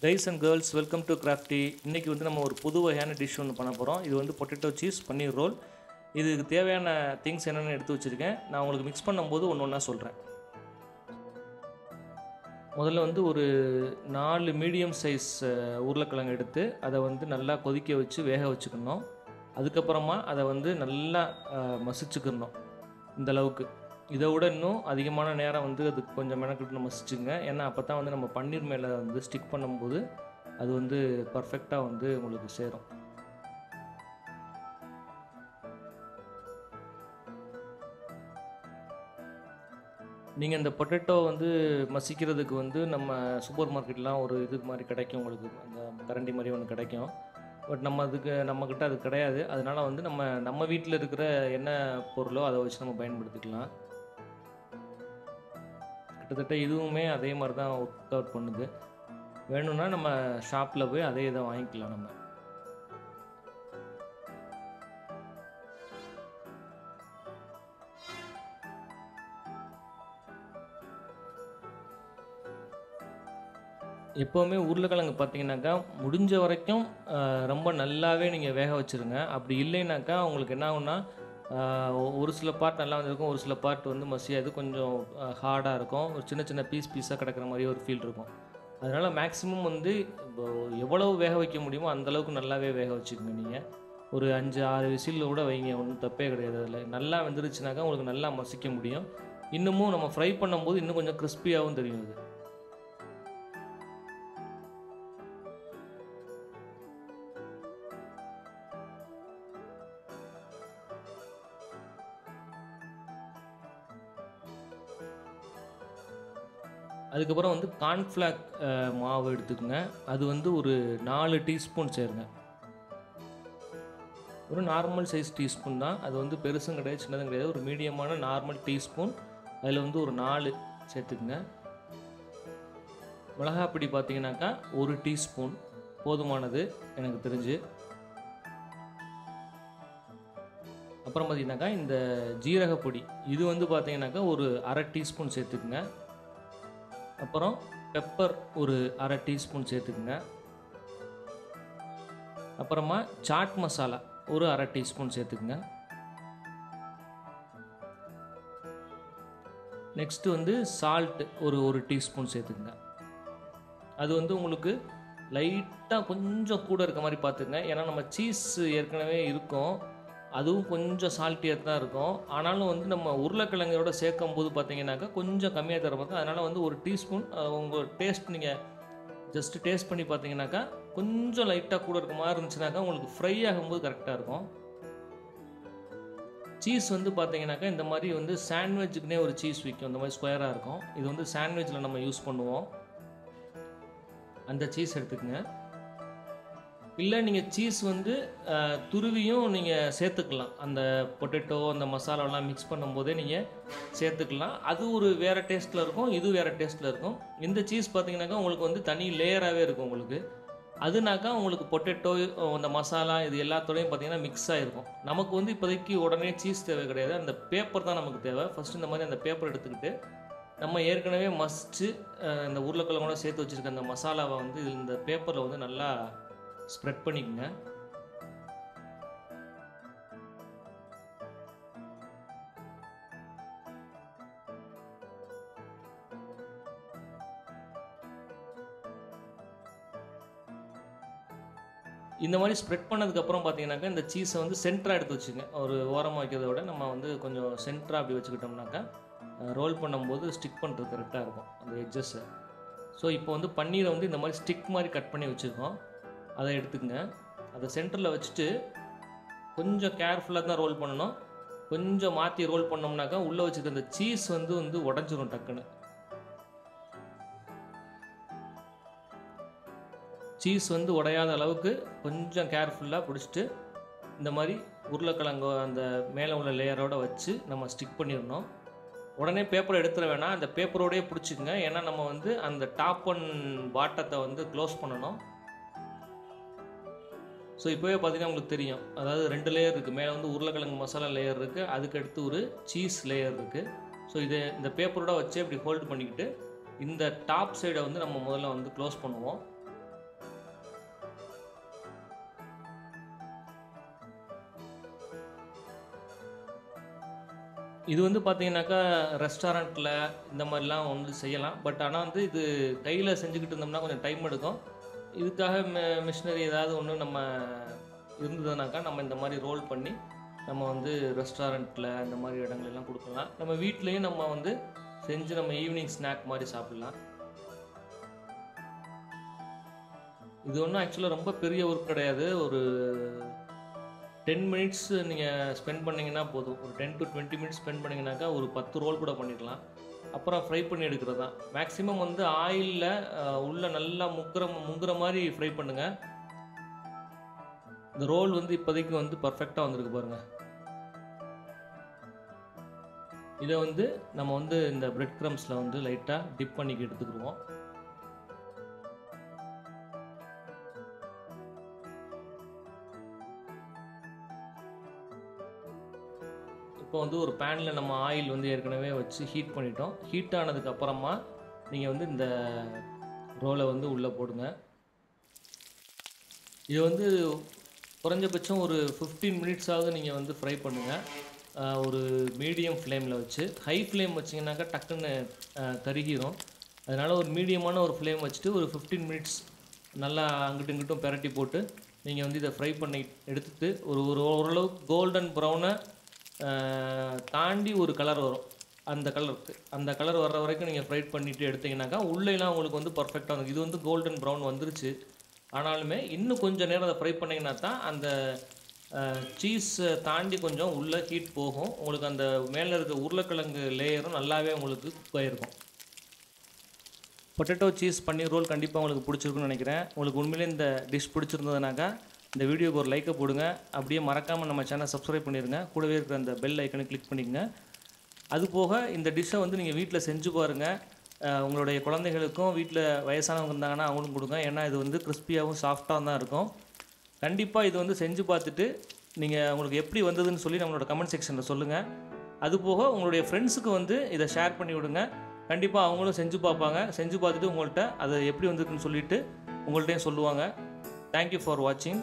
Guys and girls welcome to crafty. இன்றைக்கி வந்து நம்ம ஒரு புது வகையான டிஷ் ஒன்று பண்ண போகிறோம். இது வந்து பொட்டேட்டோ சீஸ் பன்னீர் ரோல். இதுக்கு தேவையான திங்ஸ் என்னென்னு எடுத்து வச்சுருக்கேன். நான் உங்களுக்கு மிக்ஸ் பண்ணும்போது ஒன்று ஒன்றா சொல்கிறேன். முதல்ல வந்து ஒரு 4 மீடியம் சைஸ் உருளைக்கிழங்கு எடுத்து அதை வந்து நல்லா கொதிக்க வச்சு வேக வச்சுக்கணும். அதுக்கப்புறமா அதை வந்து நல்லா மசிச்சுக்கணும். இந்த அளவுக்கு இதை விட இன்னும் அதிகமான நேரம் வந்து அதுக்கு கொஞ்சம் மெனக்கிட்டு மசிச்சுங்க. ஏன்னா அப்போ தான் வந்து நம்ம பன்னீர் மேலே வந்து ஸ்டிக் பண்ணும்போது அது வந்து பர்ஃபெக்டாக வந்து உங்களுக்கு சேரும். நீங்கள் இந்த பொட்டேட்டோ வந்து மசிக்கிறதுக்கு வந்து நம்ம சூப்பர் மார்க்கெட்லாம் ஒரு இது மாதிரி கிடைக்கும், உங்களுக்கு அந்த கரண்டி மாதிரி ஒன்று கிடைக்கும். பட் நம்மக்கிட்ட அது கிடையாது. அதனால் வந்து நம்ம வீட்டில் இருக்கிற என்ன பொருளோ அதை வச்சு நம்ம பயன்படுத்திக்கலாம். கிட்டத்தட்ட இதுவுமே அதே மாதிரி தான் ஒர்க் அவுட் பண்ணுது. வேணும்னா நம்ம ஷாப்பில் போய் அதே இதை வாங்கிக்கலாம். நம்ம எப்போவுமே உருளைக்கிழங்கு பார்த்தீங்கன்னாக்கா முடிஞ்ச வரைக்கும் ரொம்ப நல்லாவே நீங்கள் வேக வச்சுருங்க. அப்படி இல்லைனாக்கா உங்களுக்கு என்ன ஆகுன்னா ஒரு சில பார்ட் நல்லா வந்துருக்கும், ஒரு சில பார்ட் வந்து மசியாது, கொஞ்சம் ஹார்டாக இருக்கும், ஒரு சின்ன சின்ன பீஸாக கிடக்கிற மாதிரி ஒரு ஃபீல் இருக்கும். அதனால் மேக்ஸிமம் வந்து எவ்வளவு வேக வைக்க முடியுமோ அந்தளவுக்கு நல்லாவே வேக வச்சுக்கோங்க. நீங்கள் ஒரு 5-6 விசிலில் கூட வைங்க, ஒன்றும் தப்பே கிடையாது. அதில் நல்லா வெந்துருச்சுனாக்கா உங்களுக்கு நல்லா மசிக்க முடியும். இன்னமும் நம்ம ஃப்ரை பண்ணும்போது இன்னும் கொஞ்சம் கிறிஸ்பியாகவும் தெரியும். அது அதுக்கப்புறம் வந்து கார்ன்ஃப்ளாக் மாவு எடுத்துக்கோங்க. அது வந்து ஒரு 4 டீஸ்பூன் சேருங்க. ஒரு நார்மல் சைஸ் டீஸ்பூன் தான், அது வந்து பெருசும் கிடையாது சின்னதும் கிடையாது, ஒரு மீடியமான நார்மல் டீஸ்பூன். அதில் வந்து ஒரு 4 சேர்த்துக்குங்க. மிளகாப்பொடி பார்த்தீங்கன்னாக்கா 1 டீஸ்பூன் போதுமானது எனக்கு தெரிஞ்சு. அப்புறம் பார்த்தீங்கன்னாக்கா இந்த ஜீரகப்பொடி இது வந்து பார்த்தீங்கன்னாக்கா ஒரு 1/2 டீஸ்பூன் சேர்த்துக்குங்க. அப்புறம் பெப்பர் ஒரு 1/2 டீஸ்பூன் சேர்த்துக்குங்க. அப்புறமா சாட் மசாலா ஒரு 1/2 டீஸ்பூன் சேர்த்துக்குங்க. நெக்ஸ்ட்டு வந்து சால்ட் ஒரு டீஸ்பூன் சேர்த்துக்குங்க. அது வந்து உங்களுக்கு லைட்டாக கொஞ்சம் கூட இருக்க மாதிரி பார்த்துக்குங்க. ஏன்னா நம்ம சீஸ் ஏற்கனவே இருக்கும், அதுவும் கொஞ்சம் சால்ட்டியாக தான் இருக்கும். ஆனாலும் வந்து நம்ம உருளைக்கிழங்கோட சேர்க்கும் போது பார்த்தீங்கன்னாக்கா கொஞ்சம் கம்மியாக தர பார்க்கும். அதனால் வந்து 1 டீஸ்பூன் உங்கள் டேஸ்ட் நீங்கள் ஜஸ்ட்டு டேஸ்ட் பண்ணி பார்த்தீங்கன்னாக்கா கொஞ்சம் லைட்டாக கூட இருக்க மாதிரி இருந்துச்சுனாக்கா உங்களுக்கு ஃப்ரை ஆகும்போது கரெக்டாக இருக்கும். சீஸ் வந்து பார்த்தீங்கன்னாக்கா இந்த மாதிரி வந்து சாண்ட்விச்சுக்குனே ஒரு சீஸ் விற்கும், இந்த மாதிரி ஸ்கொயராக இருக்கும். இது வந்து சாண்ட்விச்சில் நம்ம யூஸ் பண்ணுவோம். அந்த சீஸ் எடுத்துக்கங்க. இல்லை நீங்கள் சீஸ் வந்து துருவியும் நீங்கள் சேர்த்துக்கலாம். அந்த பொட்டேட்டோ அந்த மசாலாலாம் மிக்ஸ் பண்ணும்போதே நீங்கள் சேர்த்துக்கலாம். அது ஒரு வேறு டேஸ்ட்டில் இருக்கும், இது வேறு டேஸ்ட்டில் இருக்கும். இந்த சீஸ் பார்த்தீங்கன்னாக்கா உங்களுக்கு வந்து தனி லேயராகவே இருக்கும் உங்களுக்கு. அதுனாக்கா உங்களுக்கு பொட்டேட்டோ அந்த மசாலா இது எல்லாத்தோடையும் பார்த்தீங்கன்னா மிக்ஸ் ஆகிருக்கும். நமக்கு வந்து இப்போதைக்கு உடனே சீஸ் தேவை கிடையாது, அந்த பேப்பர் தான் நமக்கு தேவை. ஃபஸ்ட்டு இந்த மாதிரி அந்த பேப்பர் எடுத்துக்கிட்டு நம்ம ஏற்கனவே மசிச்சு இந்த உருளைக்கிழங்கோட சேர்த்து வச்சுருக்க அந்த மசாலாவை வந்து இந்த பேப்பரில் வந்து நல்லா ஸ்ப்ரெட் பண்ணிக்கங்க. இந்த மாதிரி ஸ்ப்ரெட் பண்ணதுக்கப்புறம் பார்த்தீங்கன்னாக்கா இந்த சீஸை வந்து சென்டராக எடுத்து வச்சுங்க. ஒரு ஓரமாக வைக்கிறத விட நம்ம வந்து கொஞ்சம் சென்டராக அப்படி வச்சுக்கிட்டோம்னாக்கா ரோல் பண்ணும்போது ஸ்டிக் பண்ணுறது கரெக்டாக இருக்கும் அந்த எட்ஜஸ்ஸை. ஸோ இப்போ வந்து பன்னீரை வந்து இந்த மாதிரி ஸ்டிக் மாதிரி கட் பண்ணி வச்சுருக்கோம், அதை எடுத்துக்கங்க. அதை சென்டரில் வச்சுட்டு கொஞ்சம் கேர்ஃபுல்லாக தான் ரோல் பண்ணணும். கொஞ்சம் மாற்றி ரோல் பண்ணோம்னாக்கா உள்ளே வச்சுருக்க அந்த சீஸ் வந்து உடஞ்சிரும் டக்குன்னு. சீஸ் வந்து உடையாத அளவுக்கு கொஞ்சம் கேர்ஃபுல்லாக பிடிச்சிட்டு இந்த மாதிரி உருளைக்கிழங்கு அந்த மேலே உள்ள லேயரோடு வச்சு நம்ம ஸ்டிக் பண்ணிடணும். உடனே பேப்பரை எடுத்துட வேணாம், அந்த பேப்பரோடையே பிடிச்சிக்கங்க. ஏன்னா நம்ம வந்து அந்த டாப் அண்ட் பாட்டத்தை வந்து க்ளோஸ் பண்ணணும். ஸோ இப்போவே பார்த்தீங்கன்னா உங்களுக்கு தெரியும், அதாவது 2 லேயர் இருக்குது. மேலே வந்து உருளைக்கிழங்கு மசாலா லேயர் இருக்குது, அதுக்கடுத்து ஒரு சீஸ் லேயர் இருக்குது. ஸோ இந்த பேப்பரோட வச்சு இப்படி ஹோல்டு பண்ணிக்கிட்டு இந்த டாப் சைடை வந்து நம்ம முதல்ல வந்து க்ளோஸ் பண்ணுவோம். இது வந்து பார்த்தீங்கன்னாக்கா ரெஸ்டாரண்ட்டில் இந்த மாதிரிலாம் வந்து செய்யலாம். பட் ஆனால் வந்து இது கையில் செஞ்சுக்கிட்டு இருந்தோம்னா கொஞ்சம் டைம் எடுக்கும். இதுக்காக மிஷினரி ஏதாவது ஒன்று நம்ம இருந்ததுனாக்கா நம்ம இந்த மாதிரி ரோல் பண்ணி நம்ம வந்து ரெஸ்டாரண்ட்டில் இந்த மாதிரி இடங்களெல்லாம் கொடுக்கலாம். நம்ம வீட்லேயும் நம்ம வந்து செஞ்சு நம்ம ஈவினிங் ஸ்நாக் மாதிரி சாப்பிட்லாம். இது ஒன்றும் ஆக்சுவலாக ரொம்ப பெரிய ஒர்க் கிடையாது. ஒரு 10 மினிட்ஸ் நீங்கள் ஸ்பெண்ட் பண்ணிங்கன்னா போதும். ஒரு 10 to 20 மினிட்ஸ் ஸ்பெண்ட் பண்ணிங்கனாக்கா ஒரு 10 ரோல் கூட பண்ணிடலாம். அப்புறம் ஃப்ரை பண்ணி எடுக்கிறது தான். மேக்ஸிமம் வந்து ஆயிலில் உள்ளே நல்லா முங்குற மாதிரி ஃப்ரை பண்ணுங்கள். இந்த ரோல் வந்து இப்போதைக்கு வந்து பர்ஃபெக்டாக வந்திருக்கு பாருங்கள். இதை வந்து நம்ம வந்து இந்த பிரெட் க்ரம்ஸில் வந்து லைட்டாக டிப் பண்ணி எடுத்துக்கிடுவோம். இப்போ வந்து ஒரு பேனில் நம்ம ஆயில் வந்து ஏற்கனவே வச்சு ஹீட் பண்ணிட்டோம். ஹீட் ஆனதுக்கப்புறமா நீங்கள் வந்து இந்த ரோலை வந்து உள்ளே போடுங்க. இது வந்து குறைஞ்சபட்சம் ஒரு 15 மினிட்ஸாவது நீங்கள் வந்து ஃப்ரை பண்ணுங்கள். ஒரு மீடியம் ஃப்ளேமில் வச்சு. ஹை ஃப்ளேம் வச்சிங்கனாக்கா டக்குன்னு கருகிரும். அதனால் ஒரு மீடியமான ஒரு ஃப்ளேம் வச்சுட்டு ஒரு 15 மினிட்ஸ் நல்லா அங்கிட்டும் இங்கிட்டும் பெரட்டி போட்டு நீங்கள் வந்து இதை ஃப்ரை பண்ணி எடுத்துகிட்டு ஓரளவுக்கு கோல்டன் ப்ரௌனை தாண்டி ஒரு கலர் வரும். அந்த கலர் வர்ற வரைக்கும் நீங்கள் ஃப்ரை பண்ணிவிட்டு எடுத்திங்கனாக்கா உள்ளேலாம் உங்களுக்கு வந்து பர்ஃபெக்டாக இருக்கும். இது வந்து கோல்டன் ப்ரௌன் வந்துருச்சு. ஆனாலுமே இன்னும் கொஞ்சம் நேரம் அதை ஃப்ரை பண்ணிங்கன்னா தான் அந்த சீஸை தாண்டி கொஞ்சம் உள்ளே ஹீட் போகும். உங்களுக்கு அந்த மேலே இருக்க உருளைக்கிழங்கு லேயரும் நல்லாவே உங்களுக்கு குக் ஆகிருக்கும். பொட்டேட்டோ சீஸ் பன்னீர் ரோல் கண்டிப்பாக உங்களுக்கு பிடிச்சிருக்குன்னு நினைக்கிறேன். உங்களுக்கு உண்மையிலே இந்த டிஷ் பிடிச்சிருந்ததுனாக்கா இந்த வீடியோக்கு ஒரு லைக்கை போடுங்க. அப்படியே மறக்காமல் நம்ம சேனல் சப்ஸ்கிரைப் பண்ணிடுங்க. கூடவே இருக்கிற அந்த பெல் ஐக்கனை கிளிக் பண்ணிக்கங்க. அது போக இந்த டிஷ்ஷை வந்து நீங்கள் வீட்டில் செஞ்சு பாருங்கள். உங்களுடைய குழந்தைகளுக்கும் வீட்டில் வயசானவங்க இருந்தாங்கன்னா அவங்களும் கொடுங்க. ஏன்னா இது வந்து கிறிஸ்பியாகவும் சாஃப்டாக தான் இருக்கும். கண்டிப்பாக இது வந்து செஞ்சு பார்த்துட்டு நீங்கள் உங்களுக்கு எப்படி வந்ததுன்னு சொல்லி நம்மளோட கமெண்ட் செக்ஷனில் சொல்லுங்கள். அதுபோக உங்களுடைய ஃப்ரெண்ட்ஸுக்கு வந்து இதை ஷேர் பண்ணி விடுங்க. கண்டிப்பாக அவங்களும் செஞ்சு பார்ப்பாங்க. செஞ்சு பார்த்துட்டு உங்கள்கிட்ட அது எப்படி வந்திருக்குன்னு சொல்லிவிட்டு உங்கள்கிட்டையும் சொல்லுவாங்க. தேங்க்யூ ஃபார் வாட்சிங்.